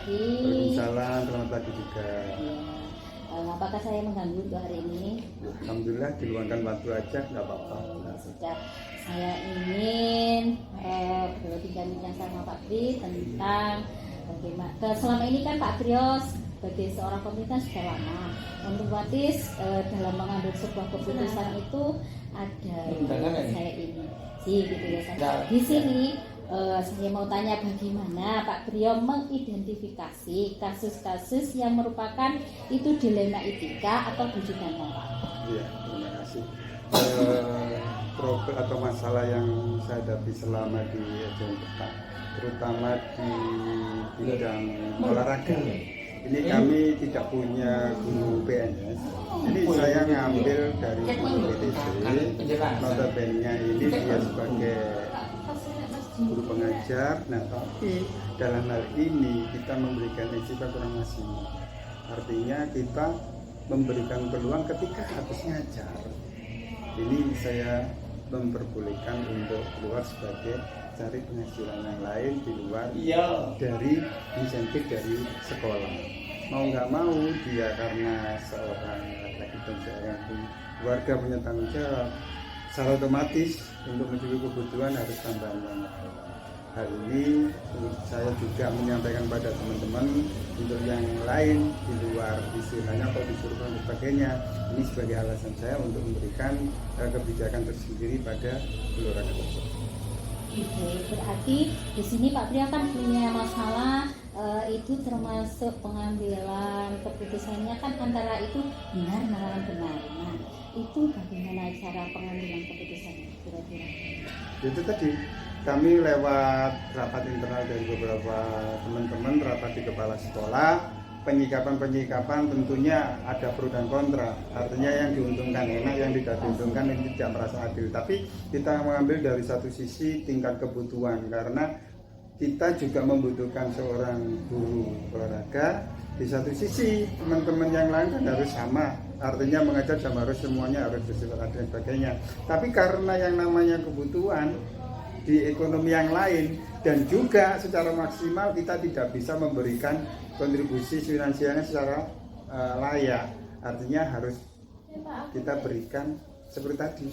pagi. Waalaikumsalam, selamat pagi juga. Ya. Apakah saya mengganggu untuk hari ini? Alhamdulillah diluangkan waktu aja, nggak apa-apa. Ya, sudah. Saya ingin berbincang sama Pak Pri tentang bagaimana selama ini kan Pak Prios sebagai seorang pemimpin sudah lama, otomatis dalam mengambil sebuah keputusan itu ada saya ini sih gitu ya. Di sini saya mau tanya bagaimana Pak Priyo mengidentifikasi kasus-kasus yang merupakan itu dilema etika atau bujukan moral. Iya, terima kasih. Problem atau masalah yang saya hadapi selama di SMK, terutama di bidang olahraga. Ini kami tidak punya guru PNS. Ini saya ngambil dari guru PTC. Notabene ini dia sebagai guru pengajar. Nah, tapi dalam hal ini kita memberikan sifat kurang maksimal. Artinya kita memberikan peluang ketika habis ngajar. Ini saya memperbolehkan untuk keluar sebagai cari penghasilan yang lain di luar dari insentif dari sekolah. Mau nggak mau dia karena seorang laki dan seorang keluarga punya tanggung jawab, secara otomatis untuk mencukupi kebutuhan harus tambahan dana. Hal ini saya juga menyampaikan pada teman-teman untuk yang lain di luar istilahnya atau disuruh dan sebagainya. Ini sebagai alasan saya untuk memberikan kebijakan tersendiri pada olahraga tersebut. Oke, berarti di sini Pak Priyo kan punya masalah itu termasuk pengambilan keputusannya kan antara itu benar melawan benar. Nah, itu bagaimana cara pengambilan keputusannya kira-kira? Itu tadi kami lewat rapat internal dari beberapa teman-teman, rapat di kepala sekolah, penyikapan tentunya ada pro dan kontra. Artinya yang diuntungkan enak, yang tidak diuntungkan ini tidak merasa adil. Tapi kita mengambil dari satu sisi tingkat kebutuhan, karena kita juga membutuhkan seorang guru olahraga. Di satu sisi teman-teman yang lain kan harus sama, artinya mengajar sama harus semuanya harus bersifat adil dan sebagainya. Tapi karena yang namanya kebutuhan di ekonomi yang lain dan juga secara maksimal kita tidak bisa memberikan kontribusi finansialnya secara layak, artinya harus kita berikan seperti tadi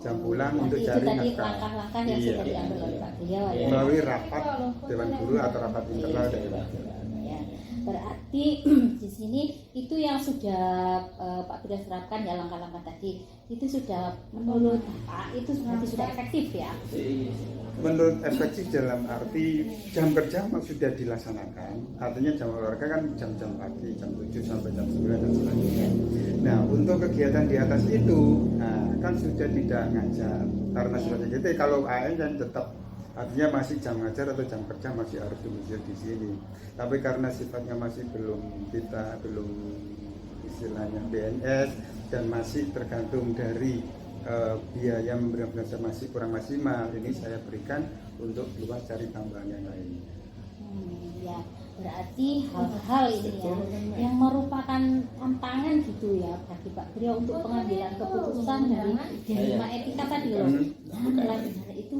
jam pulang untuk cari nafkah. Langkah-langkah yang sudah diambil oleh Pak Priyo melalui rapat dewan guru atau rapat internal dari ya. Berarti di sini itu yang sudah Pak Priyo terapkan ya langkah-langkah tadi itu sudah menurut Pak itu berarti sudah efektif ya? Menurut efektif dalam arti jam kerja sudah dilaksanakan, artinya jam olahraga kan jam-jam pagi, jam 7 sampai jam 9 dan sebagainya. Nah, untuk kegiatan di atas itu, kan sudah tidak ngajar, karena seperti itu. Kalau AN kan tetap, artinya masih jam ngajar atau jam kerja masih harus domisili di sini. Tapi karena sifatnya masih belum istilahnya BNS dan masih tergantung dari biaya memberikan belajar masih kurang maksimal, ini saya berikan untuk keluar cari tambahan yang lain. Ya, berarti hal-hal ini ya yang merupakan tantangan gitu ya bagi Pak Priyo untuk pengambilan keputusan dari dilema etika tadi loh. Nah, itu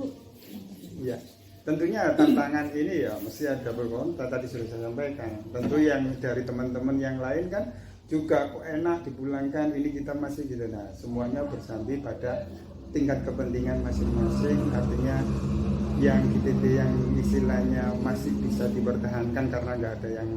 ya, tentunya tantangan ini ya mesti ada berkontak, tadi sudah saya sampaikan. Tentu yang dari teman-teman yang lain kan juga kok enak dipulangkan, ini kita masih gitu. Nah, semuanya bersambi pada tingkat kepentingan masing-masing, artinya yang ITT yang istilahnya masih bisa dipertahankan karena nggak ada yang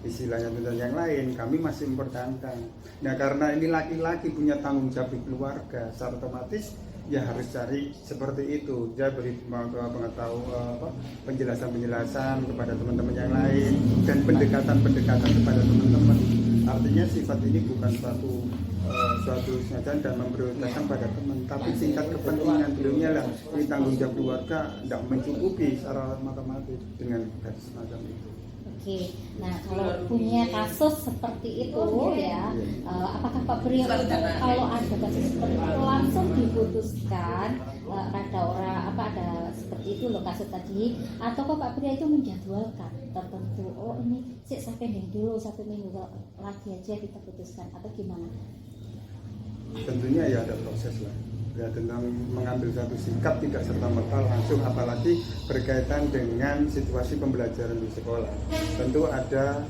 istilahnya tuntutan yang lain, kami masih mempertahankan. Nah, karena ini laki-laki punya tanggung jawab di keluarga, secara otomatis ya harus cari seperti itu. Dia beri pengetahuan, penjelasan kepada teman-teman yang lain dan pendekatan kepada teman-teman. Artinya sifat ini bukan suatu sengaja dan memprioritaskan pada teman, tapi tingkat kepentingan beliaunya lah. Ini tanggung jawab keluarga tidak mencukupi secara matematis dengan garis semacam itu. Oke, nah kalau punya kasus seperti itu ya, apakah Pak Priyo kalau ada kasus seperti itu langsung diputuskan ada seperti itu loh kasus tadi, atau kok Pak Priyo itu menjadwalkan tertentu, oh ini saya pending dulu 1 minggu lagi aja kita putuskan atau gimana? Tentunya ya ada proses lah. ya, tentang mengambil satu sikap tidak serta-merta langsung, apalagi berkaitan dengan situasi pembelajaran di sekolah. Tentu ada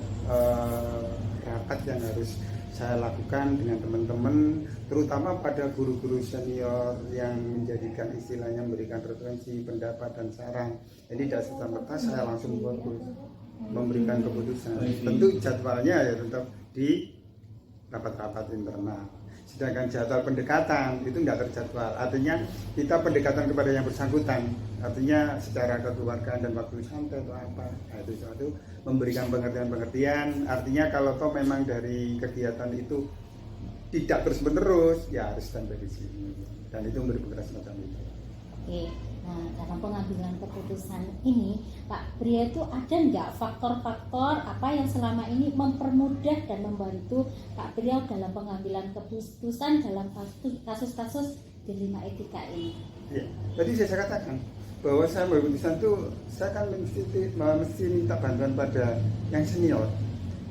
rapat yang harus saya lakukan dengan teman-teman, terutama pada guru-guru senior yang menjadikan istilahnya memberikan referensi, pendapat dan saran. Jadi tidak serta-merta saya langsung memberikan keputusan. Tentu jadwalnya ya tetap di rapat-rapat internal. Sedangkan jadwal pendekatan itu tidak terjadwal. Artinya kita pendekatan kepada yang bersangkutan. Artinya secara kekeluargaan dan waktu santai atau apa. Nah, itu suatu memberikan pengertian-pengertian. Artinya kalau toh memang dari kegiatan itu tidak terus-menerus, ya harus standby di sini. Dan itu memberi pengertian semacam itu. Oke, nah dalam pengambilan keputusan ini, Pak Pria itu ada nggak faktor-faktor apa yang selama ini mempermudah dan membantu Pak Pria dalam pengambilan keputusan dalam kasus-kasus dilema etika ini? Ya, tadi saya katakan bahwa saya mengambil keputusan itu saya kan mesti minta bantuan pada yang senior.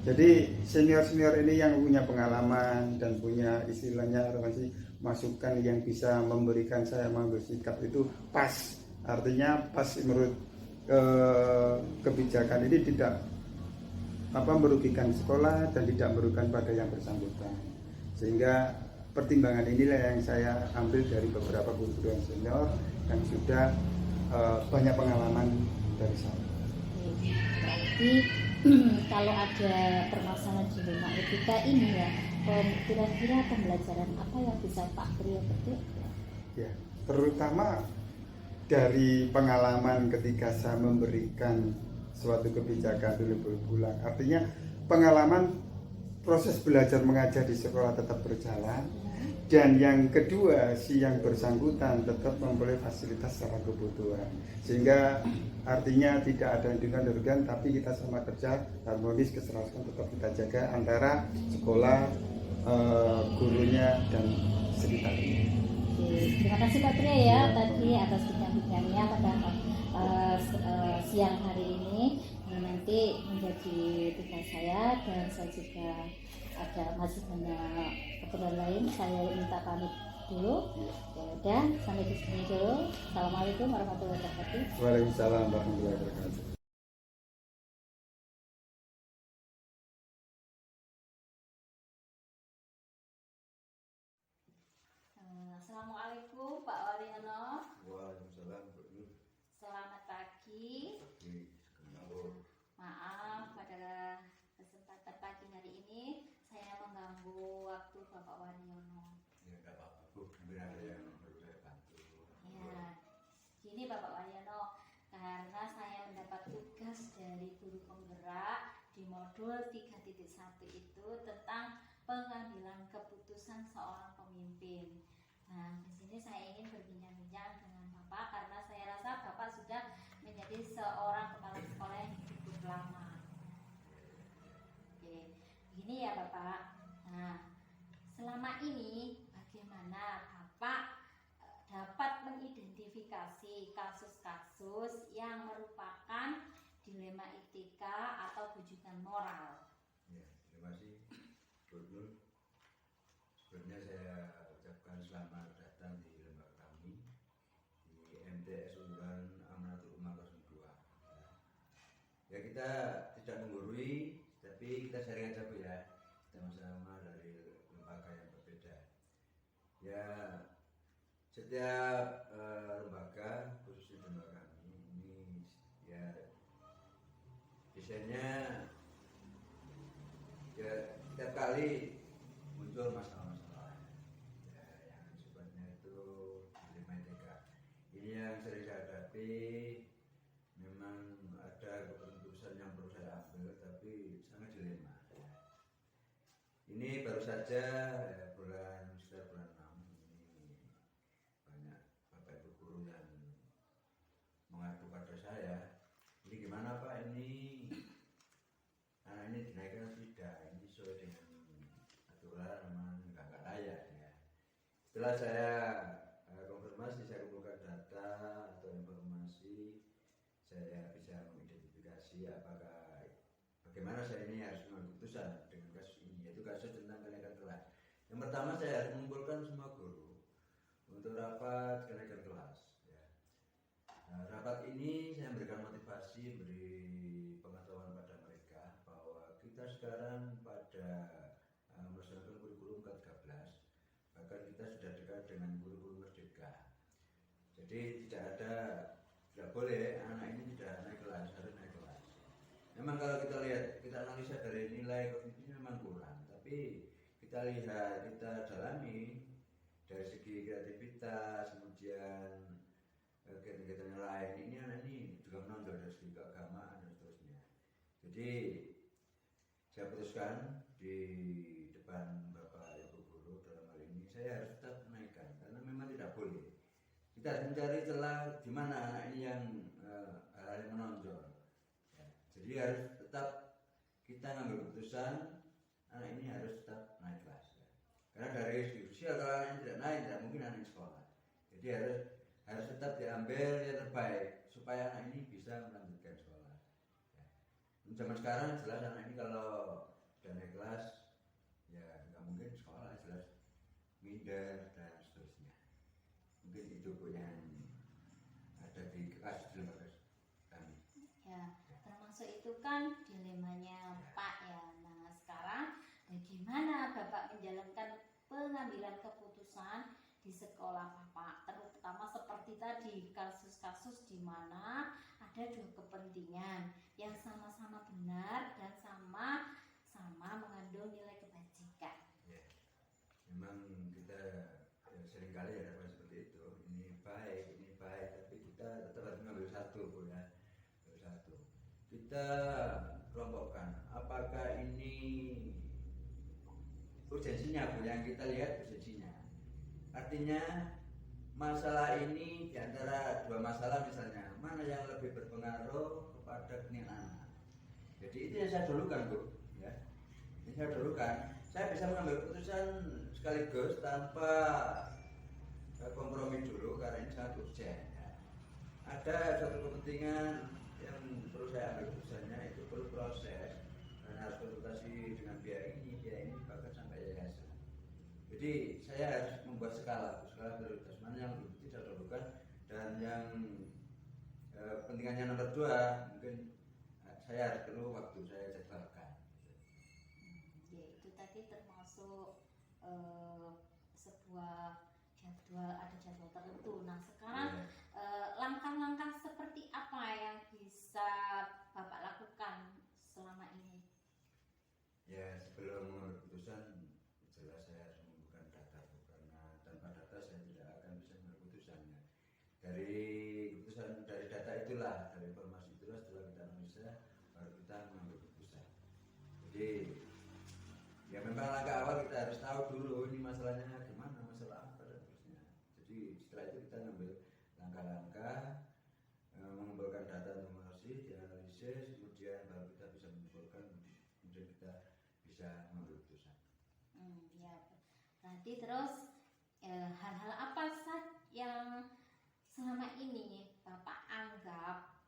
Jadi senior-senior ini yang punya pengalaman dan punya istilahnya masukan yang bisa memberikan saya mengambil sikap itu pas. Artinya pas menurut kebijakan ini tidak merugikan sekolah dan tidak merugikan pada yang bersangkutan. Sehingga pertimbangan inilah yang saya ambil dari beberapa guru yang senior yang sudah banyak pengalaman dari saya. Berarti kalau ada permasalahan dilema etika ini ya, kira-kira pembelajaran apa yang bisa Pak Pria petik? Ya, terutama dari pengalaman ketika saya memberikan suatu kebijakan dulu berbulan. Artinya pengalaman proses belajar mengajar di sekolah tetap berjalan. Dan yang kedua, si yang bersangkutan tetap memperoleh fasilitas secara kebutuhan. Sehingga artinya tidak ada yang dirugikan, tapi kita sama kerja harmonis, keserasian tetap kita jaga antara sekolah, gurunya dan sekitarnya. Terima kasih Pak Pria ya tadi atas bincang-bincangnya pada siang hari ini. Nanti menjadi tugas saya dan saya juga masih banyak keperluan lain. Saya minta pamit dulu. Ya udah, sampai di sini dulu. Assalamualaikum warahmatullahi wabarakatuh. Waalaikumsalam warahmatullahi wabarakatuh. Assalamualaikum Pak Waryono. Waalaikumsalam, Bu Nur. Selamat pagi. Maaf pada kesempatan pagi hari ini saya mengganggu waktu Bapak Waryono. Ya enggak apa-apa, Bu. Mungkin ada yang perlu saya bantu. Ya, gini Bapak Waryono, karena saya mendapat tugas dari guru penggerak di modul 3.1 itu tentang pengambilan keputusan seorang pemimpin. Nah, di sini saya ingin berbincang-bincang dengan Bapak karena saya rasa Bapak sudah menjadi seorang kepala sekolah yang cukup lama. Oke, gini ya Bapak. Nah, selama ini bagaimana Bapak dapat mengidentifikasi kasus-kasus yang merupakan dilema etika atau bujukan moral? Ya, terima kasih, Bu Nur. Sebelumnya saya ucapkan selamat datang di lembaga kami di MTS Unggulan Amanatul Ummah 02. Ya, kita tidak menggurui, tapi kita sharing aja Bu ya. Kita sama-sama dari lembaga yang berbeda. Ya, setiap lembaga, khususnya lembaga kami ini ya desainnya ya setiap kali muncul masalah-masalah ya, yang sifatnya itu dilema etika. Ini yang sering saya hadapi. Memang ada keputusan yang perlu saya ambil tapi sangat dilema. Ini baru saja bulan 6 ini banyak bapak ibu guru yang mengadu pada saya. Ini gimana Pak? Ini anak ini dinaikkan atau tidak? Ini sesuai dengan aturan memang nggak layak ya. Setelah saya konfirmasi, saya kumpulkan data atau informasi, saya bisa mengidentifikasi apakah bagaimana saya ini harus mengambil keputusan dengan kasus ini, yaitu kasus tentang kenaikan kelas. Yang pertama saya harus mengumpulkan semua guru untuk rapat kenaikan kelas. Ya. Nah, rapat ini saya memberikan motivasi, beri pengetahuan pada mereka bahwa kita sekarang pada melaksanakan kurikulum ke-13, bahkan kita sudah dekat dengan kurikulum merdeka. Jadi tidak boleh anak ini tidak naik kelas, harus naik kelas. Memang kalau kita lihat, kita analisa dari nilai kognitifnya memang kurang, tapi kita lihat, kita dalami dari segi kreativitas, kemudian kegiatan yang lain, ini anak ini juga menonjol dari segi keagamaan dan seterusnya. Jadi saya putuskan di depan Bapak Ibu Guru dalam hal ini saya harus tetap menaikkan karena memang tidak boleh. Kita harus mencari celah di mana anak ini yang hal-hal yang menonjol. Ya, jadi harus tetap kita ngambil keputusan anak ini harus tetap naik kelas. Ya. Karena dari segi usia kalau anak ini tidak naik tidak mungkin anak ini sekolah. Jadi harus tetap diambil yang terbaik supaya anak ini bisa melanjutkan sekolah. Ya. Zaman sekarang jelas anak ini kalau sudah naik kelas ya nggak mungkin sekolah, jelas minder dan seterusnya. Mungkin itu Bu yang ada di kasus dilema kami. Ya, termasuk itu kan dilemanya Pak ya. Nah, sekarang bagaimana Bapak menjalankan pengambilan keputusan di sekolah Bapak, terutama seperti tadi kasus-kasus di mana ada dua kepentingan yang sama-sama benar dan sama-sama mengandung nilai kebajikan. Ya, memang kita seringkali ada seperti itu. Ini baik, tapi kita tetap harus mengambil satu, Bu ya. Satu. Kita kelompokkan. Apakah ini urgensinya, Bu? Yang kita lihat urgensinya. Artinya masalah ini diantara dua masalah misalnya, mana yang lebih berpengaruh kepada penilaian anak. Jadi itu yang saya dulukan, Bu. Ya. Ini saya dulukan. Saya bisa mengambil keputusan sekaligus tanpa kompromi dulu karena ini sangat urgent. Ya. Ada satu kepentingan yang perlu saya ambil keputusannya, itu perlu proses dan harus konsultasi dengan pihak ini bahkan sampai yayasan. Jadi saya harus membuat skala prioritas mana yang tidak didahulukan dan yang kepentingannya nomor 2 mungkin saya harus perlu waktu saya jadwalkan. Ya, itu tadi termasuk sebuah ada jadwal tertentu. Nah, sekarang langkah-langkah seperti apa yang bisa Bapak lakukan selama ini? Ya, sebelum mengambil keputusan jelas saya harus mengumpulkan data, karena tanpa data saya tidak akan bisa mengambil keputusannya. Dari data itulah, dari informasi itulah setelah kita analisa baru kita mengambil keputusan. Jadi ya memang langkah awal kita harus tahu dulu ini masalahnya gimana, masalah apa dan seterusnya. Jadi setelah itu kita ngambil langkah-langkah, mengumpulkan data informasi, dianalisis, kemudian baru kita bisa mengumpulkan, kemudian kita bisa mengambil keputusan. Ya, berarti terus hal-hal apa saja yang selama ini Bapak anggap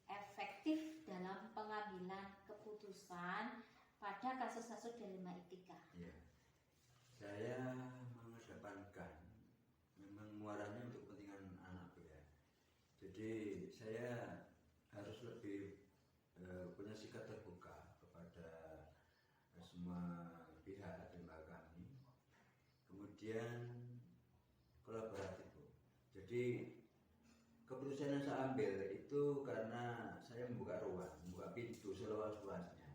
efektif dalam pengambilan keputusan pada kasus-kasus dilema etika? Ya, saya mengedepankan memang muaranya untuk kepentingan anak ya. Jadi saya harus lebih punya sikap terbuka kepada semua pihak di lembaga kami. Kemudian kolaboratif. Jadi keputusan yang saya ambil itu karena saya membuka ruang, membuka pintu seluas-luasnya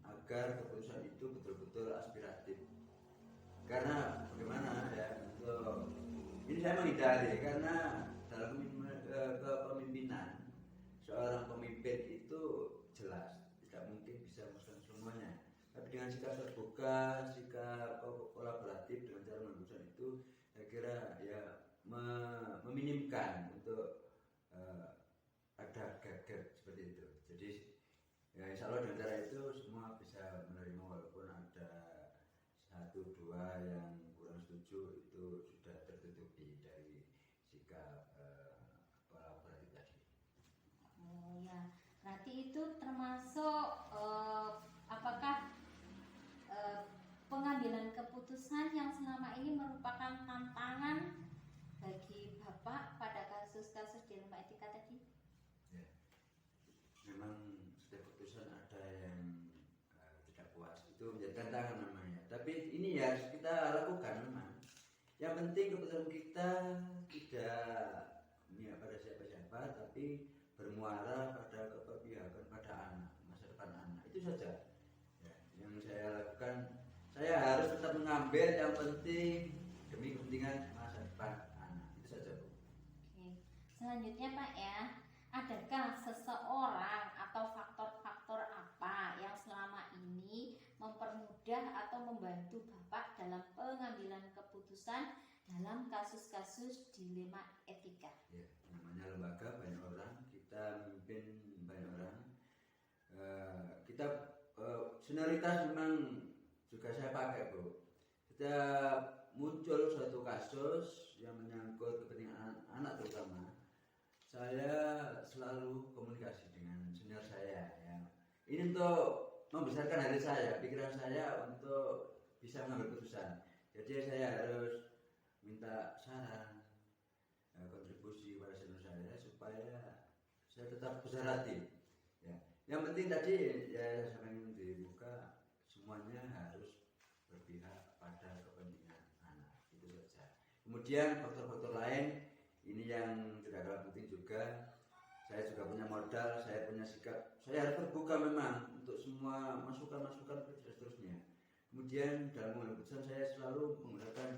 agar keputusan itu betul-betul aspiratif. Karena bagaimana ya, ini saya menghindari karena dalam kepemimpinan seorang pemimpin itu jelas tidak mungkin bisa memutuskan semuanya. Tapi dengan sikap terbuka, sikap kolaboratif dengan cara menentukan itu, saya kira ya meminimkan untuk ada gap seperti itu. Jadi ya insya Allah dengan cara itu semua bisa menerima, walaupun ada 1-2 yang kurang setuju, itu sudah tertutupi dari sikap kolaboratif tadi. Oh ya, berarti itu termasuk apakah pengambilan pengambilan keputusan yang selama ini merupakan tantangan bagi Bapak pada kasus-kasus dilema etika tadi? Ya, memang setiap keputusan ada yang tidak puas, itu menjadi tantangan namanya. Tapi ini ya harus kita lakukan memang. Yang penting keputusan kita tidak memihak pada siapa-siapa, tapi bermuara pada keberpihakan pada anak, masa depan anak. Itu saja ya, yang saya lakukan. Saya harus tetap mengambil yang penting demi kepentingan masa depan anak. Itu saja, Bu. Oke. Selanjutnya Pak ya, adakah seseorang atau faktor-faktor apa yang selama ini mempermudah atau membantu Bapak dalam pengambilan keputusan dalam kasus-kasus dilema etika? Ya, namanya lembaga banyak orang, kita memimpin banyak orang. Kita senioritas memang juga saya pakai, Bu. Setiap muncul suatu kasus yang menyangkut kepentingan anak terutama, saya selalu komunikasi dengan senior saya ya. Ini untuk membesarkan hati saya, pikiran saya untuk bisa mengambil keputusan. Jadi saya harus minta saran, kontribusi pada senior saya supaya saya tetap besar hati. Ya. Yang penting tadi ya saya ingin dibuka, semuanya harus berpihak pada kepentingan anak, itu saja. Kemudian faktor-faktor lain ini yang tidak kalah penting juga. Saya juga punya modal, saya punya sikap, saya harus terbuka memang untuk semua masukan-masukan dan seterusnya. Kemudian dalam mengambil keputusan saya selalu menggunakan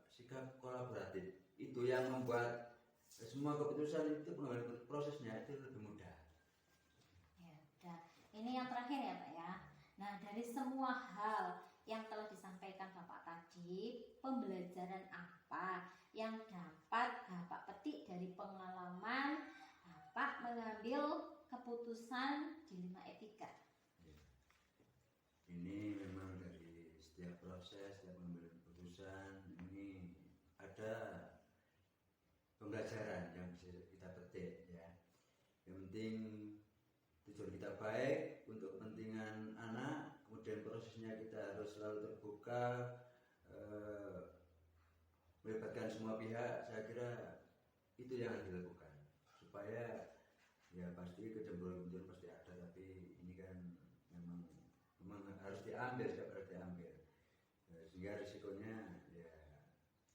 sikap kolaboratif. Itu yang membuat semua keputusan itu pengambilan prosesnya itu lebih mudah. Ya, udah. Ini yang terakhir ya Pak ya. Nah, dari semua hal yang telah disampaikan Bapak tadi, pembelajaran apa yang dapat Bapak petik dari pengalaman Bapak mengambil keputusan dilema etika? Ya. Ini memang dari setiap proses, setiap mengambil keputusan ini ada pembelajaran yang bisa kita petik ya. Yang penting tujuan kita baik untuk kepentingan anak, kemudian prosesnya kita harus selalu terbuka, melibatkan semua pihak. Saya kira itu yang harus dilakukan supaya ya pasti kecemburuan pasti ada, tapi ini kan memang harus diambil, harus diambil sehingga risikonya ya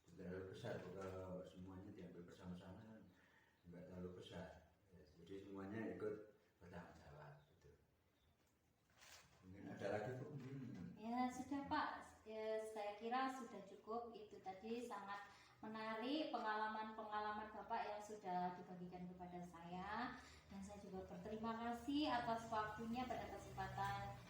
tidak terlalu besar. Kalau semuanya diambil bersama-sama kan nggak terlalu besar ya, jadi semuanya ikut bertanggung jawab gitu. Mungkin ada lagi Bu? Ya sudah Pak, saya kira sudah cukup. Itu tadi sangat menarik pengalaman-pengalaman Bapak yang sudah dibagikan kepada saya, dan saya juga berterima kasih atas waktunya pada kesempatan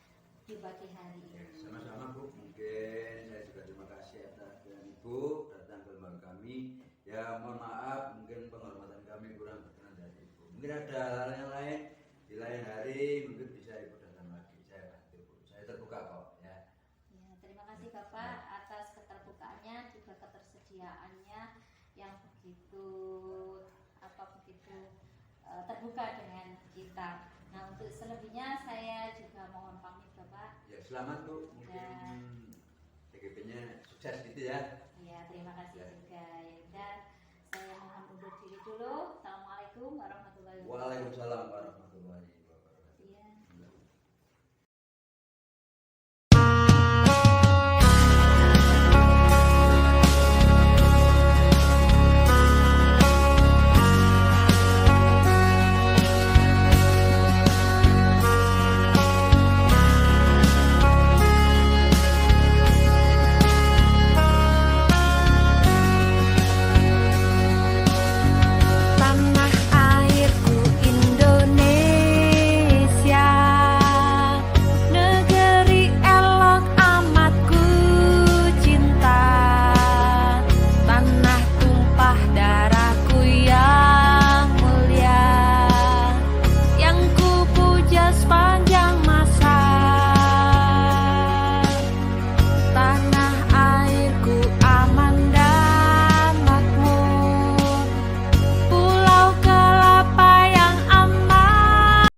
di pagi hari ini. Ya, sama-sama Bu. Mungkin saya juga terima kasih atas kehadiran Ibu datang ke lembaga kami. Ya mohon maaf mungkin penghormatan kami kurang berkenan dari Ibu. Mungkin ada hal yang lain di lain hari, mungkin bisa Ibu datang lagi. Saya bantu Bu. Saya terbuka kok ya. Ya, terima kasih Bapak atas keterbukaannya, juga ketersediaannya yang begitu terbuka dengan kita. Nah, untuk selebihnya saya juga mohon pamit Bapak. Ya selamat Bu. Mungkin TGP-nya sukses gitu ya. Ya, terima kasih juga. Ya udah, saya mohon undur diri dulu. Assalamualaikum warahmatullahi wabarakatuh. Waalaikumsalam warahmatullahi wabarakatuh.